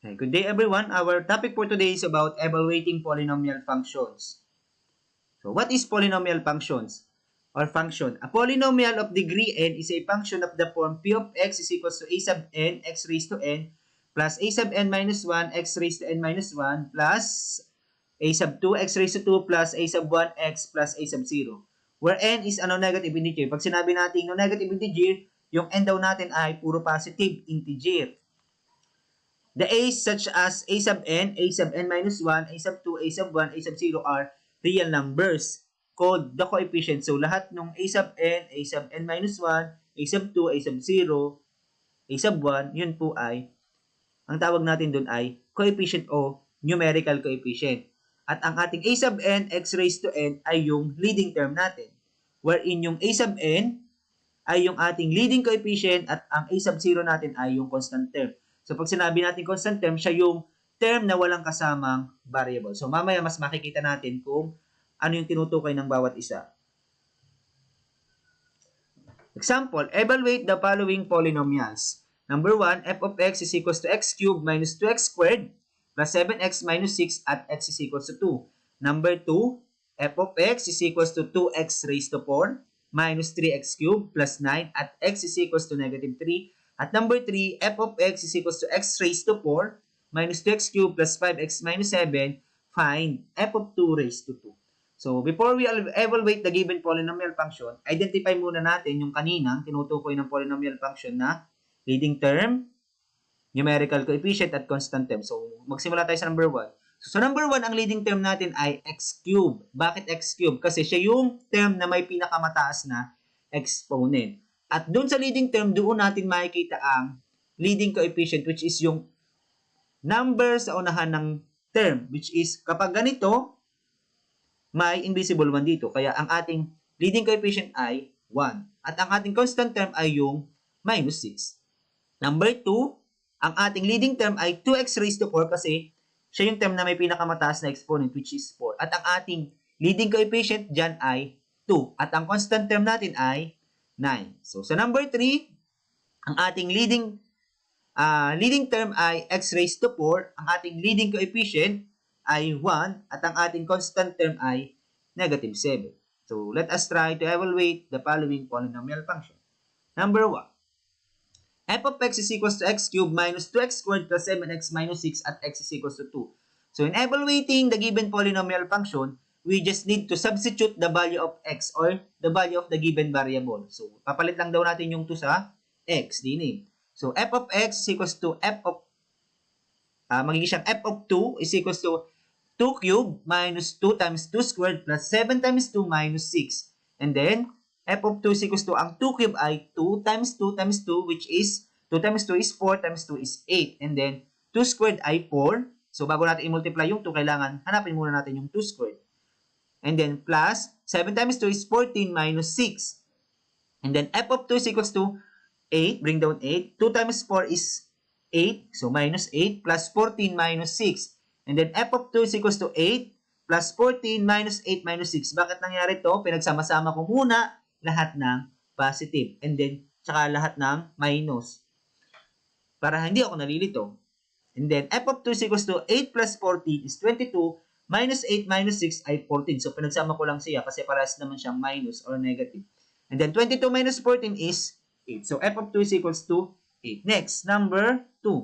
Okay, good day everyone. Our topic for today is about evaluating polynomial functions. So what is polynomial functions or function? A polynomial of degree n is a function of the form p of x is equals to a sub n x raised to n plus a sub n minus 1 x raised to n minus 1 plus a sub 2 x raised to 2 plus a sub 1 x plus a sub 0. Where n is negative integer. Pag sinabi natin negative integer, yung n daw natin ay puro positive integer. The a's such as a sub n minus 1, a sub 2, a sub 1, a sub 0 are real numbers called the coefficient. So, lahat ng a sub n minus 1, a sub 2, a sub 0, a sub 1, yun po ay, ang tawag natin dun ay coefficient o numerical coefficient. At ang ating a sub n, x raised to n, ay yung leading term natin. Wherein yung a sub n ay yung ating leading coefficient at ang a sub 0 natin ay yung constant term. So, pag sinabi natin constant term, siya yung term na walang kasamang variable. So, mamaya mas makikita natin kung ano yung tinutukoy ng bawat isa. Example, evaluate the following polynomials. Number 1, f of x is equals to x cubed minus 2x squared plus 7x minus 6 at x is equals to 2. Number 2, f of x is equals to 2x raised to 4 minus 3x cubed plus 9 at x is equals to negative 3. At number 3, f of x is equals to x raised to 4 minus 2x cubed plus 5x minus 7. Find f of 2 raised to 2. So, before we evaluate the given polynomial function, identify muna natin yung kaninang tinutukoy ng polynomial function na leading term, numerical coefficient, at constant term. So, magsimula tayo sa number 1. So, sa number 1, ang leading term natin ay x cubed. Bakit x cubed? Kasi siya yung term na may pinakamataas na exponent. At doon sa leading term, doon natin makikita ang leading coefficient, which is yung number sa unahan ng term, which is kapag ganito, may invisible 1 dito. Kaya ang ating leading coefficient ay 1. At ang ating constant term ay yung minus 6. Number 2, ang ating leading term ay 2x raised to 4 kasi siya yung term na may pinakamataas na exponent, which is 4. At ang ating leading coefficient dyan ay 2. At ang constant term natin ay 9. So, sa number 3, ang ating leading term ay x raised to 4. Ang ating leading coefficient ay 1. At ang ating constant term ay negative 7. So, let us try to evaluate the following polynomial function. Number 1. f of x is equals to x cubed minus 2x squared plus 7x minus 6 at x is equals to 2. So, in evaluating the given polynomial function, we just need to substitute the value of x or the value of the given variable. So, papalit lang daw natin yung 2 sa x din eh. So, f of x is equals to magiging siyang f of 2 is equals to 2 cubed minus 2 times 2 squared plus 7 times 2 minus 6. And then, f of 2 is equals to, ang 2 cubed ay 2 times 2 times 2, which is, 2 times 2 is 4 times 2 is 8. And then, 2 squared ay 4. So, bago natin i-multiply yung 2, kailangan hanapin muna natin yung 2 squared. And then, plus, 7 times 2 is 14 minus 6. And then, f of 2 is equals to 8. Bring down 8. 2 times 4 is 8. So, minus 8 plus 14 minus 6. And then, f of 2 is equals to 8 plus 14 minus 8 minus 6. Bakit nangyari to? Pinagsama-sama ko muna lahat ng positive. And then, tsaka lahat ng minus. Para hindi ako nalilito. And then, f of 2 is equals to 8 plus 14 is 22. Minus 8 minus 6 ay 14. So, pinagsama ko lang siya kasi parehas naman siyang minus or negative. And then, 22 minus 14 is 8. So, f of 2 is equals to 8. Next, number 2.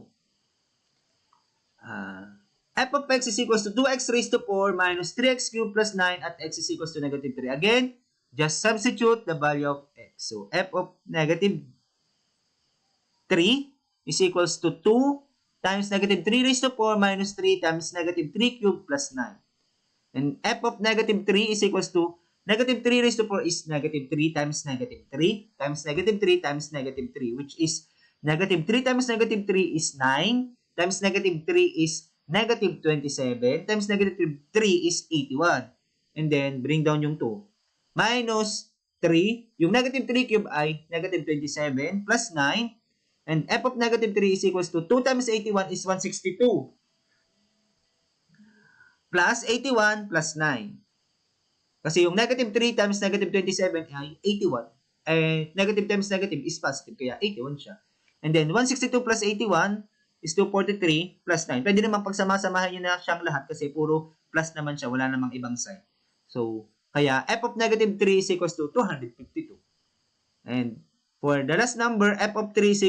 F of x is equals to 2x raised to 4 minus 3x cubed plus 9 at x is equals to negative 3. Again, just substitute the value of x. So, f of negative 3 is equals to 2 times negative 3 raised to 4 minus 3 times negative 3 cubed plus 9. And f of negative 3 is equals to negative 3 raised to 4 is negative 3 times negative 3 times negative 3 times negative 3, which is negative 3 times negative 3 is 9 times negative 3 is negative 27 times negative 3 is 81. And then, bring down yung 2. Minus 3, yung negative 3 cube ay negative 27 plus 9. And f of negative 3 is equals to 2 times 81 is 162. Plus 81 plus 9. Kasi yung negative 3 times negative 27 ay 81. Negative times negative is positive, kaya 81 siya. And then 162 plus 81 is 243 plus 9. Pwede naman pagsama-samahan nyo na siyang lahat kasi puro plus naman siya, wala namang ibang sign. So, kaya f of negative 3 is equals to 252. And for the last number, f of x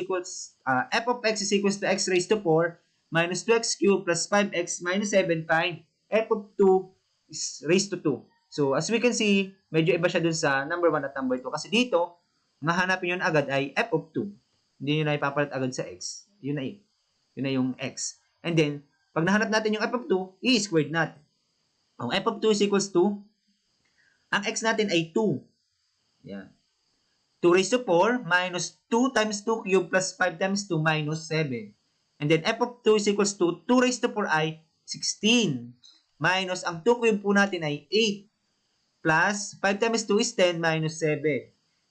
is equals to x raised to 4 minus 2x cubed plus 5x minus 7 find f of 2 is raised to 2. So, as we can see, medyo iba siya dun sa number 1 at number 2. Kasi dito, mahanapin yun agad ay f of 2. Hindi nyo na ipapalit agad sa x. Yun na yun. Yun na yung x. And then, pag nahanap natin yung f of 2, i-squared natin. Ang f of 2 is equals to, ang x natin ay 2. Yan. 2 raised to 4 minus 2 times 2 cubed plus 5 times 2 minus 7. And then f of 2 is equals to 2 raised to 4 ay 16. Minus ang 2 cubed po natin ay 8. Plus 5 times 2 is 10 minus 7.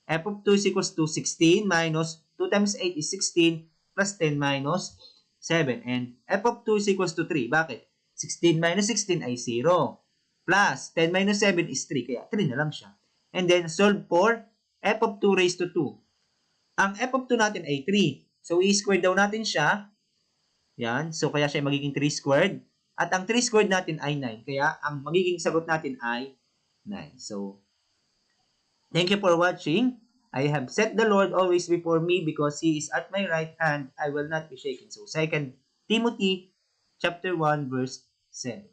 F of 2 is equals to 16 minus 2 times 8 is 16 plus 10 minus 7. And f of 2 is equals to 3. Bakit? 16 minus 16 ay 0. Plus 10 minus 7 is 3. Kaya 3 na lang siya. And then solve for f of 2 raised to 2. Ang f of 2 natin ay 3. So i-square daw natin siya. Yan. So kaya siya magiging 3 squared. At ang 3 squared natin ay 9. Kaya ang magiging sagot natin ay 9. So, thank you for watching. I have set the Lord always before me because He is at my right hand. I will not be shaken. So, 2 Timothy chapter 1 verse 7.